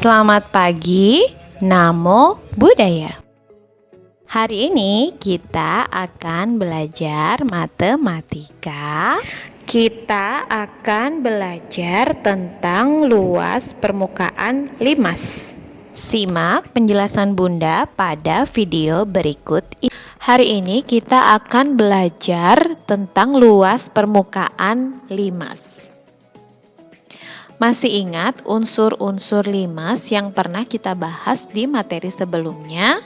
Selamat pagi, Namo Buddhaya. Hari ini kita akan belajar matematika. Kita akan belajar tentang luas permukaan limas. Simak penjelasan Bunda pada video berikut ini. Hari ini kita akan belajar tentang luas permukaan limas. Masih ingat unsur-unsur limas yang pernah kita bahas di materi sebelumnya?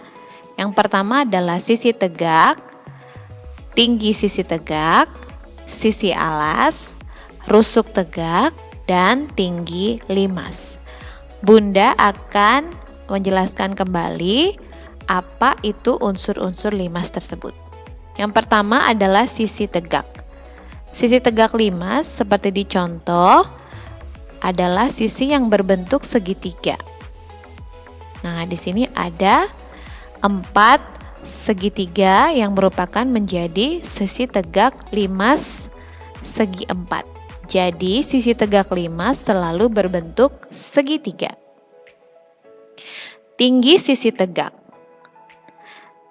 Yang pertama adalah sisi tegak, tinggi sisi tegak, sisi alas, rusuk tegak, dan tinggi limas. Bunda akan menjelaskan kembali apa itu unsur-unsur limas tersebut. Yang pertama adalah sisi tegak. Sisi tegak limas seperti di contoh adalah sisi yang berbentuk segitiga. Nah, di sini ada 4 segitiga yang merupakan menjadi sisi tegak limas segi 4. Jadi, sisi tegak limas selalu berbentuk segitiga. Tinggi sisi tegak.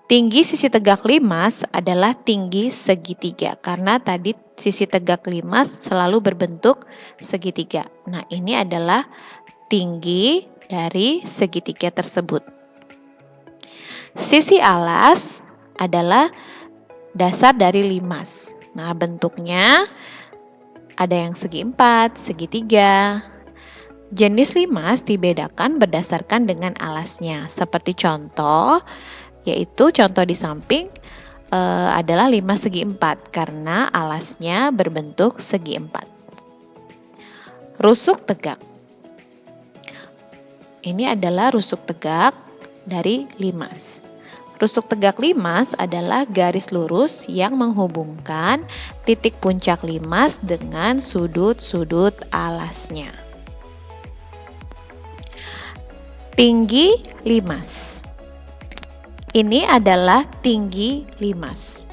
Tinggi sisi tegak limas adalah tinggi segitiga karena tadi sisi tegak limas selalu berbentuk segitiga. Nah, ini adalah tinggi dari segitiga tersebut. Sisi alas adalah dasar dari limas. Nah, bentuknya ada yang segi 4, segitiga. Jenis limas dibedakan berdasarkan dengan alasnya. Seperti contoh, yaitu contoh di samping adalah limas segi 4 karena alasnya berbentuk segi 4. Rusuk tegak. Ini adalah rusuk tegak dari limas. Rusuk tegak limas adalah garis lurus yang menghubungkan titik puncak limas dengan sudut-sudut alasnya. Tinggi limas. Ini adalah tinggi limas.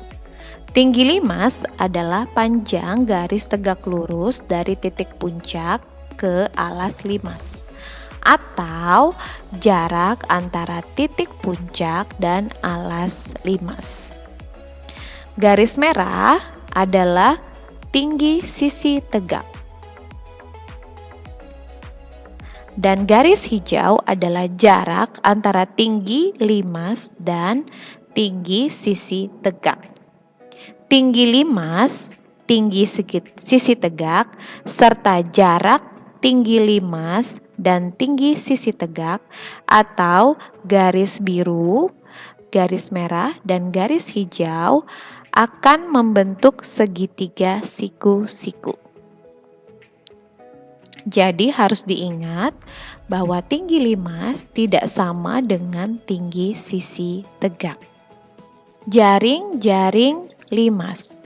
Tinggi limas adalah panjang garis tegak lurus dari titik puncak ke alas limas, atau jarak antara titik puncak dan alas limas. Garis merah adalah tinggi sisi tegak. Dan garis hijau adalah jarak antara tinggi limas dan tinggi sisi tegak. Tinggi limas, tinggi sisi tegak, serta jarak tinggi limas dan tinggi sisi tegak atau garis biru, garis merah, dan garis hijau akan membentuk segitiga siku-siku. Jadi harus diingat bahwa tinggi limas tidak sama dengan tinggi sisi tegak. Jaring-jaring limas.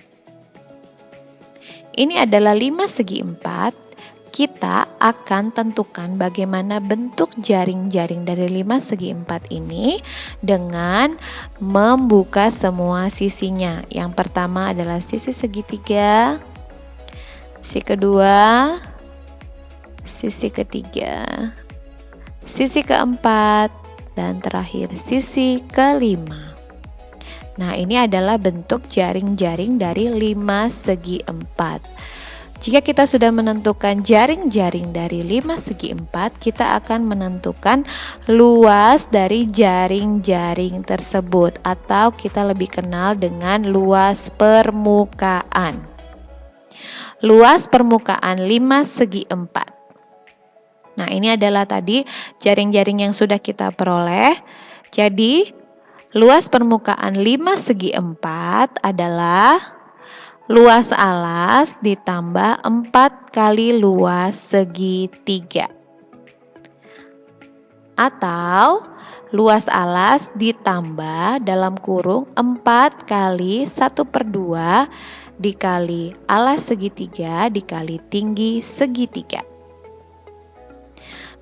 Ini adalah limas segi 4. Kita akan tentukan bagaimana bentuk jaring-jaring dari limas segi 4 ini dengan membuka semua sisinya. Yang pertama adalah sisi segitiga, sisi kedua, sisi ketiga, sisi keempat, dan terakhir sisi kelima. Nah, ini adalah bentuk jaring-jaring dari limas segi 4. Jika kita sudah menentukan jaring-jaring dari limas segi 4, kita akan menentukan luas dari jaring-jaring tersebut, atau kita lebih kenal dengan luas permukaan. Luas permukaan limas segi 4. Nah, ini adalah tadi jaring-jaring yang sudah kita peroleh. Jadi, luas permukaan limas segi 4 adalah luas alas ditambah 4 kali luas segitiga. Atau luas alas ditambah dalam kurung 4 kali 1/2 dikali alas segitiga dikali tinggi segitiga.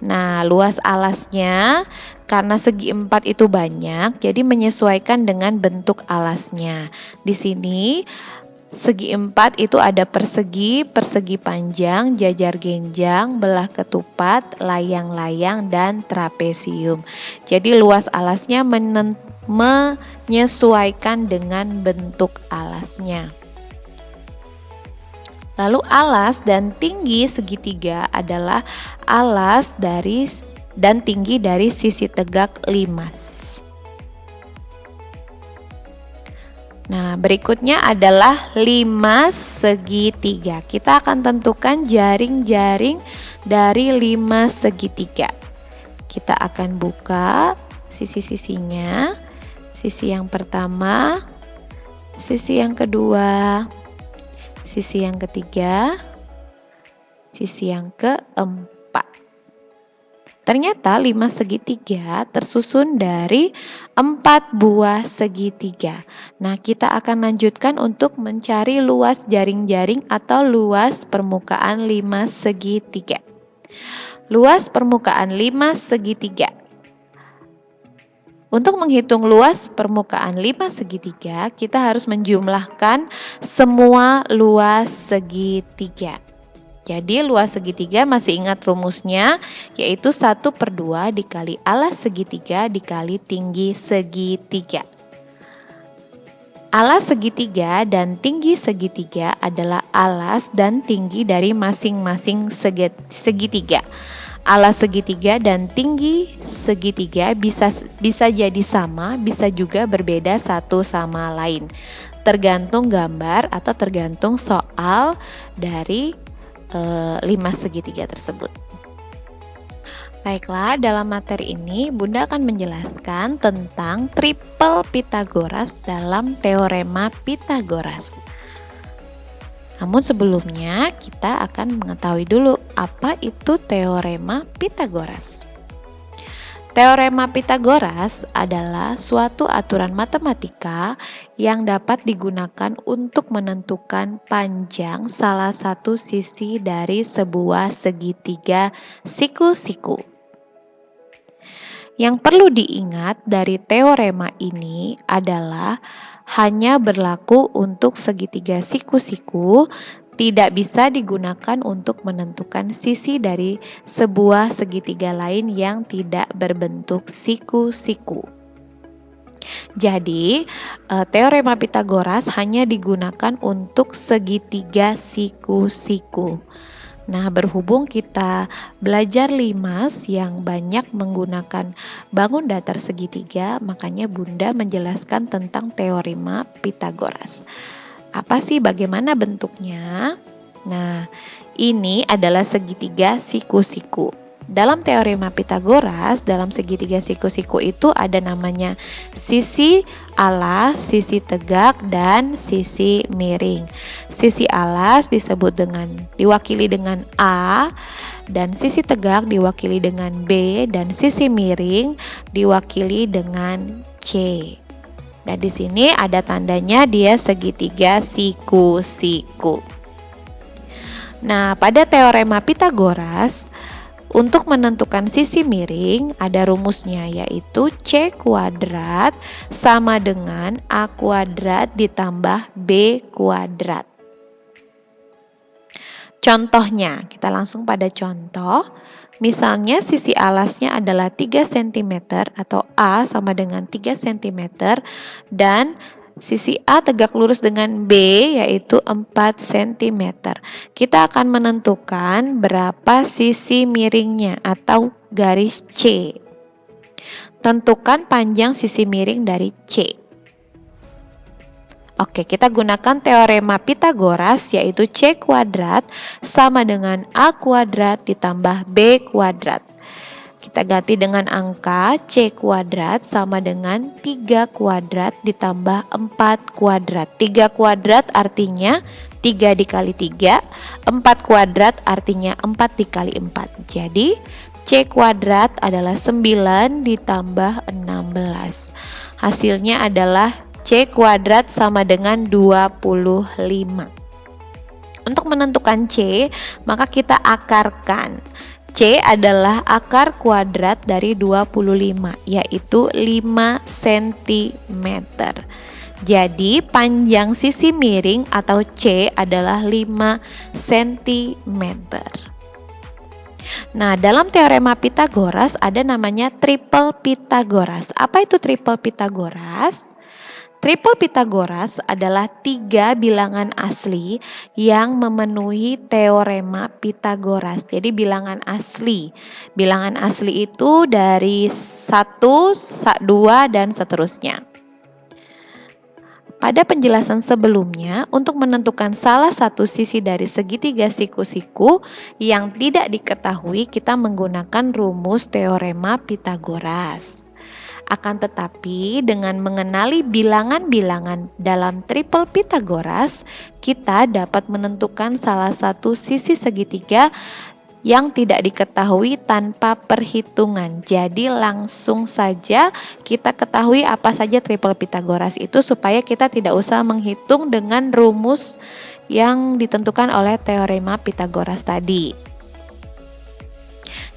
Nah, luas alasnya karena segi 4 itu banyak, jadi menyesuaikan dengan bentuk alasnya. Di sini Segi 4 itu ada persegi, persegi panjang, jajar genjang, belah ketupat, layang-layang, dan trapesium. Jadi luas alasnya menyesuaikan dengan bentuk alasnya. Lalu alas dan tinggi segitiga adalah alas dan tinggi dari sisi tegak limas. Nah, berikutnya adalah limas segitiga. Kita akan tentukan jaring-jaring dari limas segitiga. Kita akan buka sisi-sisinya. Sisi yang pertama, sisi yang kedua, sisi yang ketiga, sisi yang keempat. Ternyata limas segitiga tersusun dari 4 buah segitiga. Nah, kita akan lanjutkan untuk mencari luas jaring-jaring atau luas permukaan limas segitiga. Luas permukaan limas segitiga. Untuk menghitung luas permukaan limas segitiga, kita harus menjumlahkan semua luas segitiga. Jadi luas segitiga masih ingat rumusnya, yaitu 1/2 dikali alas segitiga dikali tinggi segitiga. Alas segitiga dan tinggi segitiga adalah alas dan tinggi dari masing-masing segitiga. Alas segitiga dan tinggi segitiga bisa jadi sama, bisa juga berbeda satu sama lain. Tergantung gambar atau tergantung soal dari limas segitiga tersebut. Baiklah, dalam materi ini Bunda akan menjelaskan tentang triple Pythagoras dalam teorema Pythagoras. Namun sebelumnya kita akan mengetahui dulu apa itu teorema Pythagoras. Teorema Pythagoras adalah suatu aturan matematika yang dapat digunakan untuk menentukan panjang salah satu sisi dari sebuah segitiga siku-siku. Yang perlu diingat dari teorema ini adalah hanya berlaku untuk segitiga siku-siku, tidak bisa digunakan untuk menentukan sisi dari sebuah segitiga lain yang tidak berbentuk siku-siku. Jadi, teorema Pythagoras hanya digunakan untuk segitiga siku-siku. Nah, berhubung kita belajar limas yang banyak menggunakan bangun datar segitiga, makanya Bunda menjelaskan tentang teorema Pythagoras. Apa sih, bagaimana bentuknya? Nah, ini adalah segitiga siku-siku. Dalam teorema Pythagoras, dalam segitiga siku-siku itu ada namanya sisi alas, sisi tegak, dan sisi miring. Sisi alas diwakili dengan A, dan sisi tegak diwakili dengan B, dan sisi miring diwakili dengan C. Nah, di sini ada tandanya dia segitiga siku-siku. Nah, pada teorema Pythagoras, untuk menentukan sisi miring ada rumusnya, yaitu C kuadrat sama dengan A kuadrat ditambah B kuadrat. Contohnya, kita langsung pada contoh. Misalnya sisi alasnya adalah 3 cm atau A sama dengan 3 cm dan sisi A tegak lurus dengan B yaitu 4 cm. Kita akan menentukan berapa sisi miringnya atau garis C. Tentukan panjang sisi miring dari C. Oke, kita gunakan teorema Pythagoras yaitu C kuadrat sama dengan A kuadrat ditambah B kuadrat. Kita ganti dengan angka, C kuadrat sama dengan 3 kuadrat ditambah 4 kuadrat. 3 kuadrat artinya 3 dikali 3, 4 kuadrat artinya 4 dikali 4. Jadi C kuadrat adalah 9 ditambah 16. Hasilnya adalah C kuadrat sama dengan 25. Untuk menentukan C, maka kita akarkan. C adalah akar kuadrat dari 25, yaitu 5 cm. Jadi panjang sisi miring atau C adalah 5 cm. Nah, dalam teorema Pitagoras ada namanya triple Pitagoras. Apa itu triple Pitagoras? Triple Pitagoras adalah 3 bilangan asli yang memenuhi teorema Pitagoras. Jadi bilangan asli. Bilangan asli itu dari 1, 2, dan seterusnya. Pada penjelasan sebelumnya, untuk menentukan salah satu sisi dari segitiga siku-siku yang tidak diketahui, kita menggunakan rumus teorema Pitagoras. Akan tetapi, dengan mengenali bilangan-bilangan dalam triple Pitagoras, kita dapat menentukan salah satu sisi segitiga yang tidak diketahui tanpa perhitungan. Jadi langsung saja kita ketahui apa saja triple Pitagoras itu supaya kita tidak usah menghitung dengan rumus yang ditentukan oleh teorema Pitagoras tadi.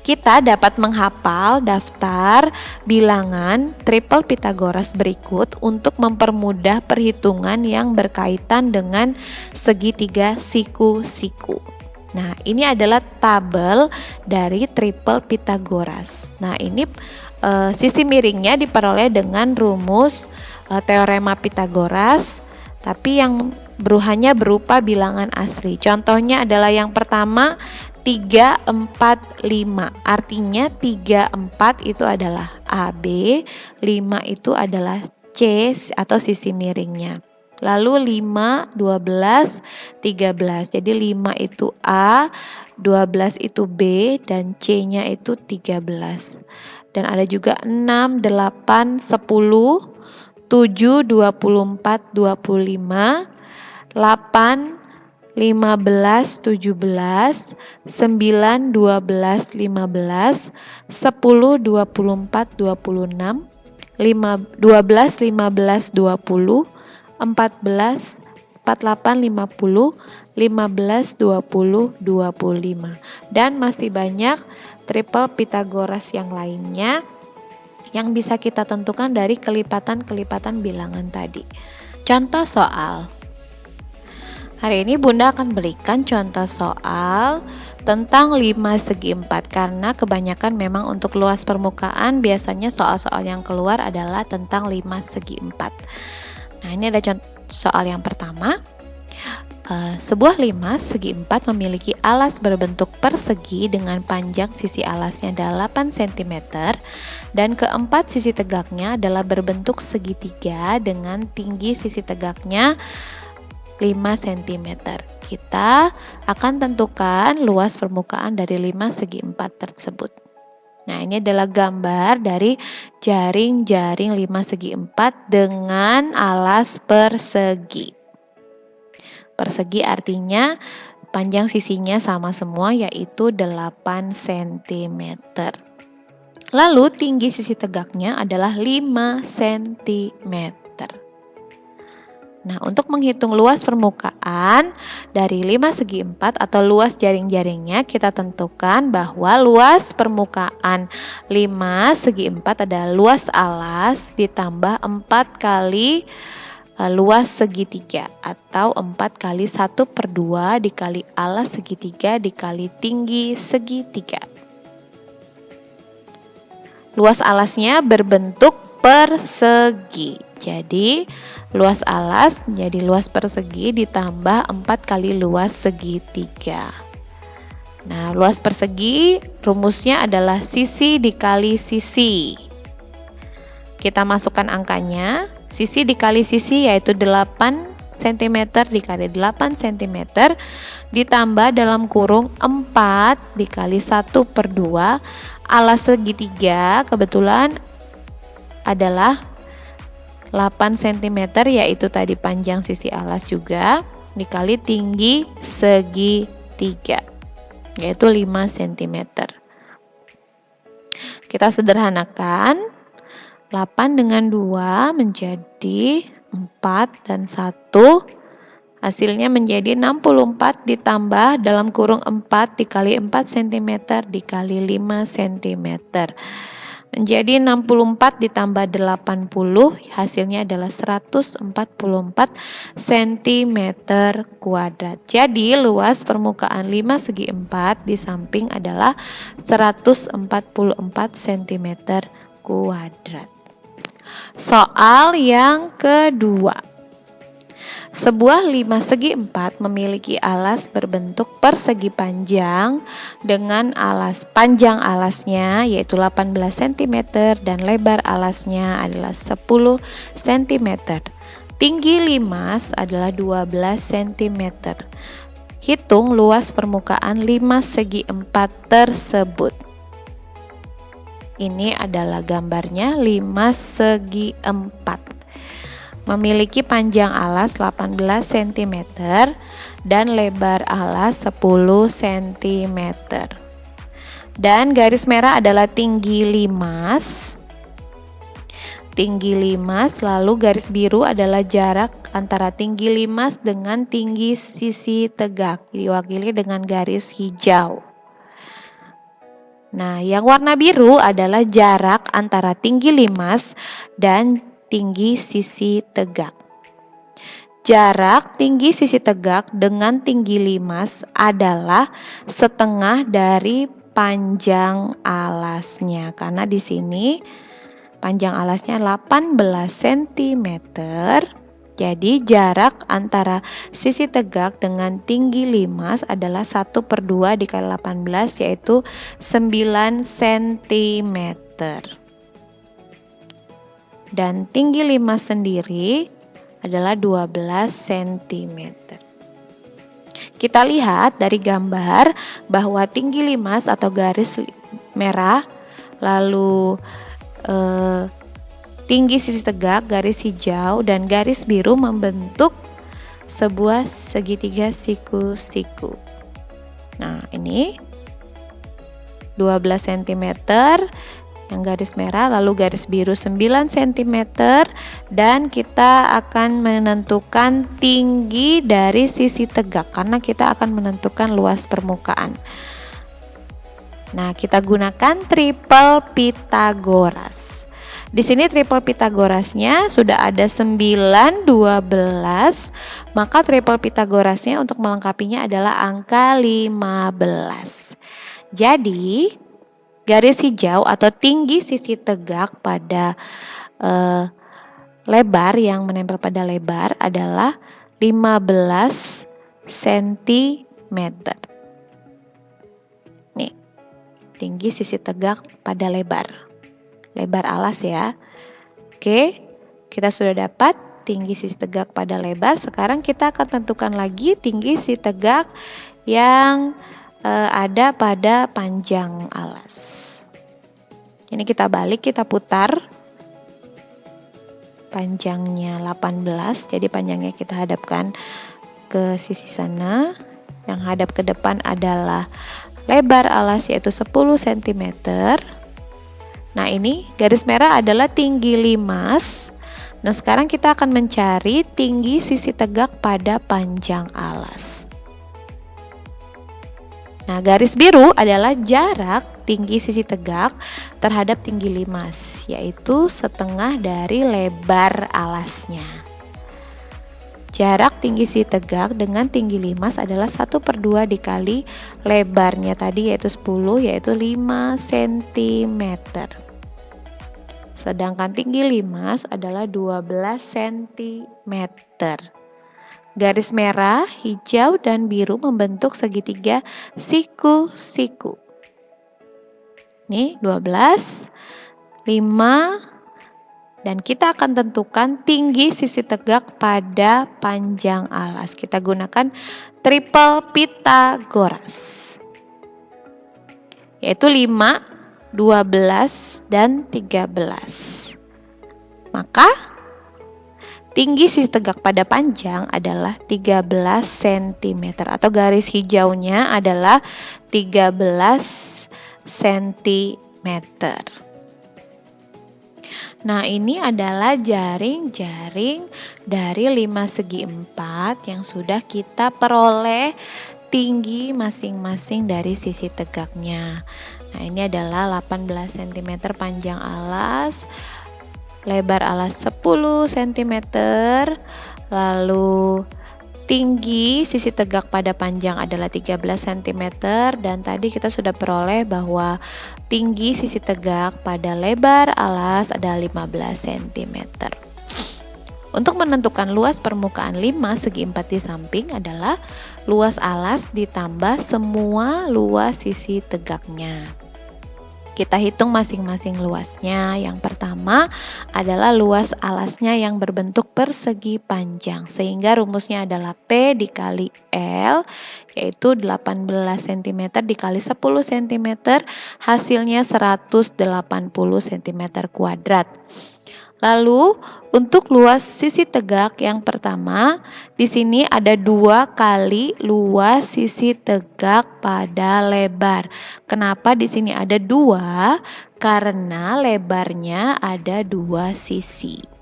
Kita dapat menghafal daftar bilangan triple Pitagoras berikut untuk mempermudah perhitungan yang berkaitan dengan segitiga siku-siku. Nah, ini adalah tabel dari triple Pitagoras. Nah, ini sisi miringnya diperoleh dengan rumus teorema Pitagoras, tapi yang hanya berupa bilangan asli. Contohnya adalah yang pertama 3, 4, 5. Artinya 3, 4 itu adalah AB, 5 itu adalah C atau sisi miringnya. Lalu 5, 12, 13. Jadi 5 itu A, 12 itu B, dan C-nya itu 13. Dan ada juga 6, 8, 10, 7, 24, 25, 8, 15, 17, 9, 12, 15, 10, 24, 26, 12, 15, 20, 14, 48, 50, 15, 20, 25. Dan masih banyak triple Pitagoras yang lainnya yang bisa kita tentukan dari kelipatan-kelipatan bilangan tadi. Contoh soal. Hari ini Bunda akan berikan contoh soal tentang 5 segi 4 karena kebanyakan memang untuk luas permukaan biasanya soal-soal yang keluar adalah tentang 5 segi 4. Nah, ini ada contoh soal yang pertama. Sebuah 5 segi 4 memiliki alas berbentuk persegi dengan panjang sisi alasnya 8 cm dan keempat sisi tegaknya adalah berbentuk segitiga dengan tinggi sisi tegaknya 5 cm. Kita akan tentukan luas permukaan dari 5 segi 4 tersebut. Nah, ini adalah gambar dari jaring-jaring 5 segi 4 dengan alas persegi. Persegi artinya panjang sisinya sama semua yaitu 8 cm. Lalu tinggi sisi tegaknya adalah 5 cm. Nah, untuk menghitung luas permukaan dari 5 segi 4 atau luas jaring-jaringnya, kita tentukan bahwa luas permukaan 5 segi 4 adalah luas alas ditambah 4 kali luas segitiga atau 4 kali 1/2 dikali alas segitiga dikali tinggi segitiga. Luas alasnya berbentuk persegi. Jadi luas alas menjadi luas persegi ditambah 4 kali luas segitiga. Nah, luas persegi rumusnya adalah sisi dikali sisi. Kita masukkan angkanya. Sisi dikali sisi yaitu 8 cm dikali 8 cm ditambah dalam kurung 4 dikali 1/2 alas segitiga kebetulan adalah 8 cm yaitu tadi panjang sisi alas juga dikali tinggi segitiga yaitu 5 cm. Kita sederhanakan 8 dengan 2 menjadi 4 dan 1 hasilnya menjadi 64 ditambah dalam kurung 4 dikali 4 cm dikali 5 cm menjadi 64 ditambah 80, hasilnya adalah 144 cm kuadrat. Jadi luas permukaan 5 segi 4 di samping adalah 144 cm kuadrat. Soal yang kedua. Sebuah 5 segi 4 memiliki alas berbentuk persegi panjang dengan panjang alasnya yaitu 18 cm dan lebar alasnya adalah 10 cm. Tinggi limas adalah 12 cm. Hitung luas permukaan 5 segi 4 tersebut. Ini adalah gambarnya 5 segi 4. Memiliki panjang alas 18 cm dan lebar alas 10 cm. Dan garis merah adalah tinggi limas. Tinggi limas, lalu garis biru adalah jarak antara tinggi limas dengan tinggi sisi tegak, diwakili dengan garis hijau. Nah, yang warna biru adalah jarak antara tinggi limas dan tinggi sisi tegak. Jarak tinggi sisi tegak dengan tinggi limas adalah setengah dari panjang alasnya. Karena di sini panjang alasnya 18 cm. Jadi jarak antara sisi tegak dengan tinggi limas adalah 1/2 dikali 18 yaitu 9 cm. Dan tinggi limas sendiri adalah 12 cm. Kita lihat dari gambar bahwa tinggi limas atau garis merah, lalu tinggi sisi tegak, garis hijau, dan garis biru membentuk sebuah segitiga siku-siku. Nah, ini 12 cm, yang garis merah, lalu garis biru 9 cm, dan kita akan menentukan tinggi dari sisi tegak karena kita akan menentukan luas permukaan. Nah, kita gunakan triple Pythagoras. Di sini triple Pythagorasnya sudah ada 9, 12, maka triple Pythagorasnya untuk melengkapinya adalah angka 15. Jadi garis hijau atau tinggi sisi tegak pada lebar yang menempel pada lebar adalah 15 cm. Nih, tinggi sisi tegak pada lebar alas ya. Oke, kita sudah dapat tinggi sisi tegak pada lebar. Sekarang kita akan tentukan lagi tinggi sisi tegak yang ada pada panjang alas. Ini kita balik, kita putar. Panjangnya 18, jadi panjangnya kita hadapkan ke sisi sana. Yang hadap ke depan adalah lebar alas yaitu 10 cm. Nah, ini garis merah adalah tinggi limas. Nah, sekarang kita akan mencari tinggi sisi tegak pada panjang alas. Nah, garis biru adalah jarak tinggi sisi tegak terhadap tinggi limas, yaitu setengah dari lebar alasnya. Jarak tinggi sisi tegak dengan tinggi limas adalah 1/2 dikali lebarnya tadi yaitu 10, yaitu 5 cm. Sedangkan tinggi limas adalah 12 cm. Garis merah, hijau, dan biru membentuk segitiga siku-siku. Nih 12, 5, dan kita akan tentukan tinggi sisi tegak pada panjang alas. Kita gunakan triple Pythagoras, yaitu 5, 12, dan 13. Maka tinggi sisi tegak pada panjang adalah 13 cm atau garis hijaunya adalah 13 cm. Nah, ini adalah jaring-jaring dari 5 segi 4 yang sudah kita peroleh tinggi masing-masing dari sisi tegaknya. Nah, ini adalah 18 cm panjang alas, lebar alas 10 cm, lalu tinggi sisi tegak pada panjang adalah 13 cm, dan tadi kita sudah peroleh bahwa tinggi sisi tegak pada lebar alas adalah 15 cm. Untuk menentukan luas permukaan 5 segi 4 di samping adalah luas alas ditambah semua luas sisi tegaknya. Kita hitung masing-masing luasnya. Yang pertama adalah luas alasnya yang berbentuk persegi panjang, sehingga rumusnya adalah P dikali L, yaitu 18 cm dikali 10 cm, hasilnya 180 cm kuadrat. Lalu untuk luas sisi tegak yang pertama, di sini ada 2 kali luas sisi tegak pada lebar. Kenapa di sini ada 2? Karena lebarnya ada 2 sisi.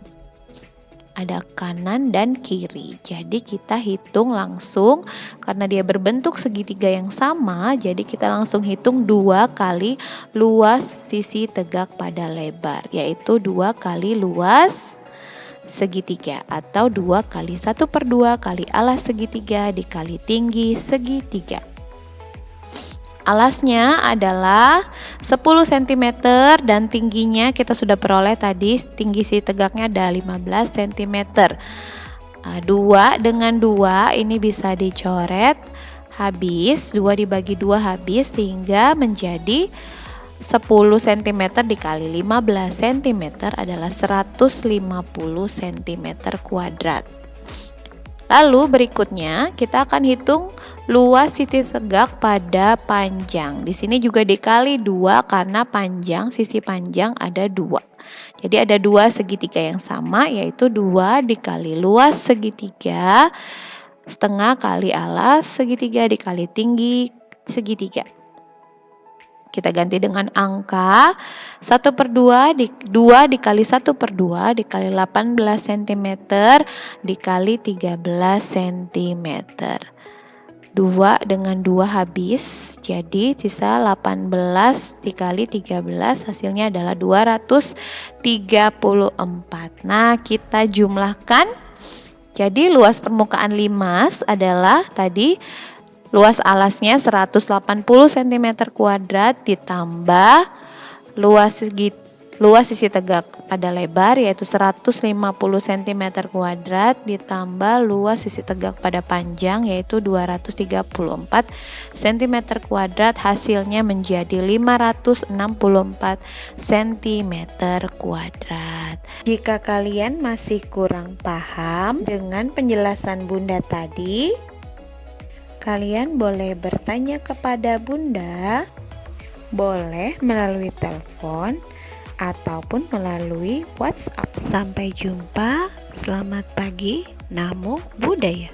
Ada kanan dan kiri. Jadi kita hitung langsung, karena dia berbentuk segitiga yang sama, jadi kita langsung hitung 2 kali luas sisi tegak pada lebar, yaitu 2 kali luas segitiga, atau 2 kali 1/2 kali alas segitiga dikali tinggi segitiga. Alasnya adalah 10 cm dan tingginya kita sudah peroleh tadi, tinggi sisi tegaknya ada 15 cm. 2 dengan 2 ini bisa dicoret habis, 2 dibagi 2 habis, sehingga menjadi 10 cm dikali 15 cm adalah 150 cm kuadrat. Lalu berikutnya kita akan hitung luas sisi tegak pada panjang. Di sini juga dikali 2 karena panjang, sisi panjang ada 2. Jadi ada 2 segitiga yang sama, yaitu 2 dikali luas segitiga setengah kali alas segitiga dikali tinggi segitiga. Kita ganti dengan angka 1/2 dikali 1/2 dikali 18 cm dikali 13 cm. 2 dengan 2 habis, jadi sisa 18 dikali 13, hasilnya adalah 234. Nah, kita jumlahkan. Jadi luas permukaan limas adalah tadi luas alasnya 180 cm kuadrat ditambah luas sisi tegak pada lebar yaitu 150 cm kuadrat ditambah luas sisi tegak pada panjang yaitu 234 cm kuadrat, hasilnya menjadi 564 cm kuadrat. Jika kalian masih kurang paham dengan penjelasan Bunda tadi, kalian boleh bertanya kepada Bunda, boleh melalui telepon ataupun melalui WhatsApp. Sampai jumpa, selamat pagi, Namo Buddhaya.